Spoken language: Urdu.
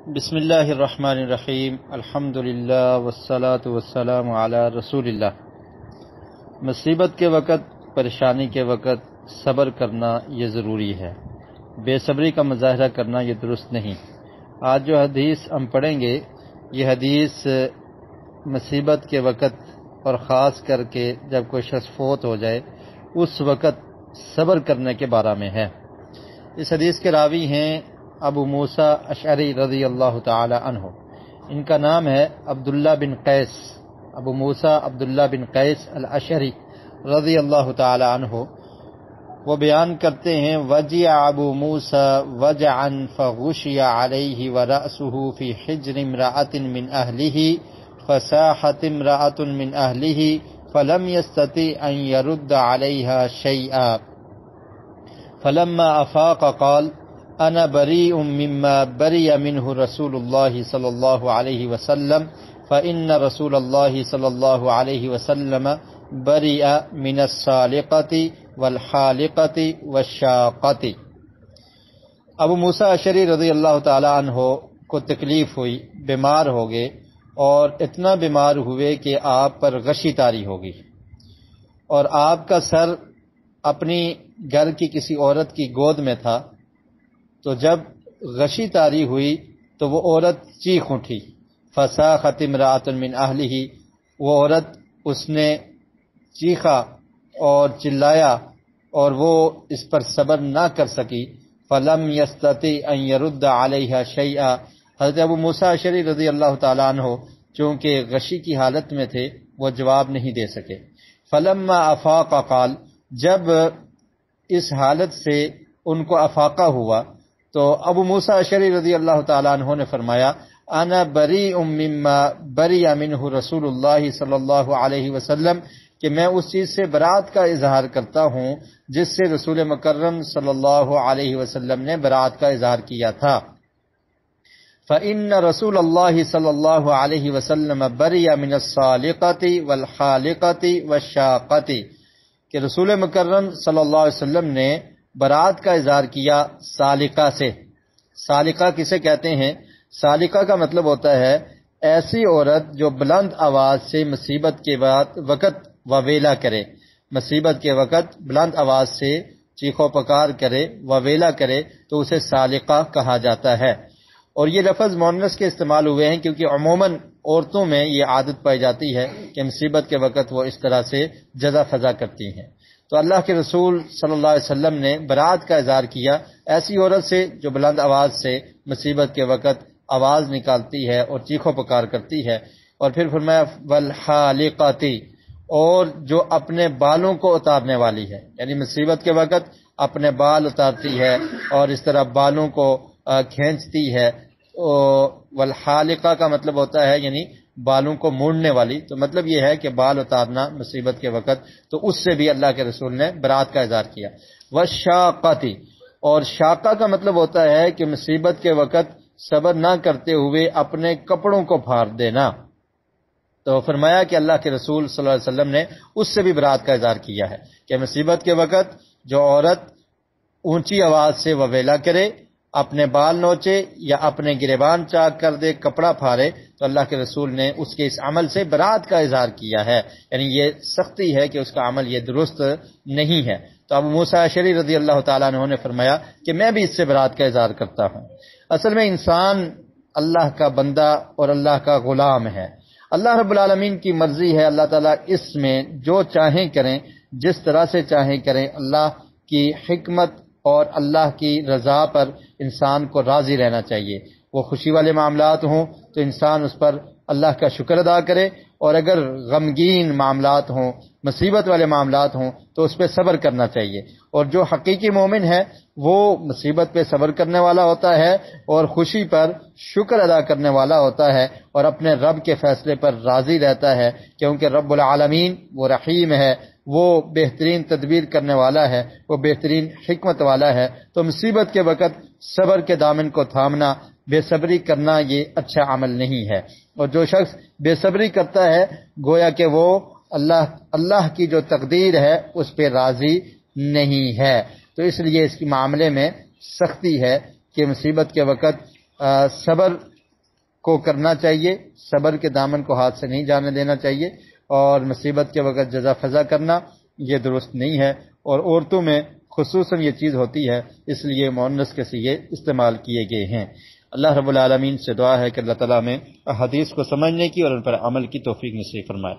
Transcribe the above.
بسم اللہ الرحمن الرحیم الحمدللہ والصلاة والسلام علی رسول اللہ۔ مصیبت کے وقت، پریشانی کے وقت صبر کرنا یہ ضروری ہے، بے صبری کا مظاہرہ کرنا یہ درست نہیں۔ آج جو حدیث ہم پڑھیں گے یہ حدیث مصیبت کے وقت اور خاص کر کے جب کوئی شخص فوت ہو جائے اس وقت صبر کرنے کے بارے میں ہے۔ اس حدیث کے راوی ہیں ابو موسیٰ اشعری رضی اللہ تعالی عنہ، ان کا نام ہے عبداللہ بن قیس، ابو موسیٰ عبداللہ بن قیس الاشعری رضی اللہ تعالی عنہ۔ وہ بیان کرتے ہیں وجع ابو موسیٰ وجعا فغشی علیہ ورأسہ فی حجر امرأة من اہلہ فصاحت امرأة من اہلہ فلم يستطع ان يرد عليها شيئا فلما افاق قال انا بريء مما برئ منه رسول الله صلى الله عليه وسلم فإن رسول الله صلى الله عليه وسلم برئ من الصالقة والحالقة والشاقة۔ ابو موسیٰ اشعری رضی اللہ تعالی عنہ کو تکلیف ہوئی، بیمار ہو گئے اور اتنا بیمار ہوئے کہ آپ پر غشی طاری ہوگی، اور آپ کا سر اپنی گھر کی کسی عورت کی گود میں تھا، تو جب غشی طاری ہوئی تو وہ عورت چیخ اٹھی، فصاحت امرأۃ من اہلہ، وہ عورت اس نے چیخا اور چلایا اور وہ اس پر صبر نہ کر سکی، فلم یستطع ان یرد علیہا شیئا، حضرت ابو موسیٰ اشعری رضی اللہ تعالی عنہ چونکہ غشی کی حالت میں تھے وہ جواب نہیں دے سکے۔ فلما افاق قال، جب اس حالت سے ان کو افاقہ ہوا تو ابو موسیٰ اشعری رضی اللہ تعالی عنہ نے فرمایا انا بریء مما برئ منہ رسول اللہ صلی اللہ علیہ وسلم، کہ میں اس چیز سے برات کا اظہار کرتا ہوں جس سے رسول مکرم صلی اللہ علیہ وسلم نے برات کا اظہار کیا تھا۔ فإن رسول اللہ صلی اللہ علیہ وسلم برئ من الصالقة والحالقة والشاقة، کہ رسول مکرم صلی اللہ علیہ وسلم نے برات کا اظہار کیا سالقہ سے۔ سالقہ کسے کہتے ہیں؟ سالقہ کا مطلب ہوتا ہے ایسی عورت جو بلند آواز سے مصیبت کے وقت وویلا کرے، مصیبت کے وقت بلند آواز سے چیخو پکار کرے، وویلا کرے، تو اسے سالقہ کہا جاتا ہے۔ اور یہ لفظ مؤنث کے استعمال ہوئے ہیں کیونکہ عموماً عورتوں میں یہ عادت پائی جاتی ہے کہ مصیبت کے وقت وہ اس طرح سے جزا فضا کرتی ہیں۔ تو اللہ کے رسول صلی اللہ علیہ وسلم نے برات کا اظہار کیا ایسی عورت سے جو بلند آواز سے مصیبت کے وقت آواز نکالتی ہے اور چیخو پکار کرتی ہے۔ اور پھر فرمایا والحالقۃ، اور جو اپنے بالوں کو اتارنے والی ہے، یعنی مصیبت کے وقت اپنے بال اتارتی ہے اور اس طرح بالوں کو کھینچتی ہے۔ والحالقہ کا مطلب ہوتا ہے یعنی بالوں کو موڑنے والی، تو مطلب یہ ہے کہ بال اتارنا مصیبت کے وقت، تو اس سے بھی اللہ کے رسول نے برات کا اظہار کیا۔ والشاقۃ، اور شاقہ کا مطلب ہوتا ہے کہ مصیبت کے وقت صبر نہ کرتے ہوئے اپنے کپڑوں کو پھاڑ دینا، تو فرمایا کہ اللہ کے رسول صلی اللہ علیہ وسلم نے اس سے بھی برات کا اظہار کیا ہے کہ مصیبت کے وقت جو عورت اونچی آواز سے وویلا کرے، اپنے بال نوچے یا اپنے گریبان چاک کر دے، کپڑا پھاڑے، تو اللہ کے رسول نے اس کے اس عمل سے برات کا اظہار کیا ہے، یعنی یہ سختی ہے کہ اس کا عمل یہ درست نہیں ہے۔ تو ابو موسیٰ اشعری رضی اللہ تعالیٰ عنہ نے فرمایا کہ میں بھی اس سے برات کا اظہار کرتا ہوں۔ اصل میں انسان اللہ کا بندہ اور اللہ کا غلام ہے، اللہ رب العالمین کی مرضی ہے، اللہ تعالیٰ اس میں جو چاہیں کریں، جس طرح سے چاہیں کریں، اللہ کی حکمت اور اللہ کی رضا پر انسان کو راضی رہنا چاہیے۔ وہ خوشی والے معاملات ہوں تو انسان اس پر اللہ کا شکر ادا کرے، اور اگر غمگین معاملات ہوں، مصیبت والے معاملات ہوں تو اس پہ صبر کرنا چاہیے۔ اور جو حقیقی مومن ہے وہ مصیبت پہ صبر کرنے والا ہوتا ہے اور خوشی پر شکر ادا کرنے والا ہوتا ہے، اور اپنے رب کے فیصلے پر راضی رہتا ہے، کیونکہ رب العالمین وہ رحیم ہے، وہ بہترین تدبیر کرنے والا ہے، وہ بہترین حکمت والا ہے۔ تو مصیبت کے وقت صبر کے دامن کو تھامنا، بے صبری کرنا یہ اچھا عمل نہیں ہے۔ اور جو شخص بے صبری کرتا ہے گویا کہ وہ اللہ کی جو تقدیر ہے اس پہ راضی نہیں ہے، تو اس لیے اس کے معاملے میں سختی ہے کہ مصیبت کے وقت صبر کو کرنا چاہیے، صبر کے دامن کو ہاتھ سے نہیں جانے دینا چاہیے، اور مصیبت کے وقت جزا فضا کرنا یہ درست نہیں ہے، اور عورتوں میں خصوصاً یہ چیز ہوتی ہے، اس لیے مؤنث کے صیغے استعمال کیے گئے ہیں۔ اللہ رب العالمین سے دعا ہے کہ اللہ تعالیٰ میں احادیث کو سمجھنے کی اور ان پر عمل کی توفیق نصیب فرمائے۔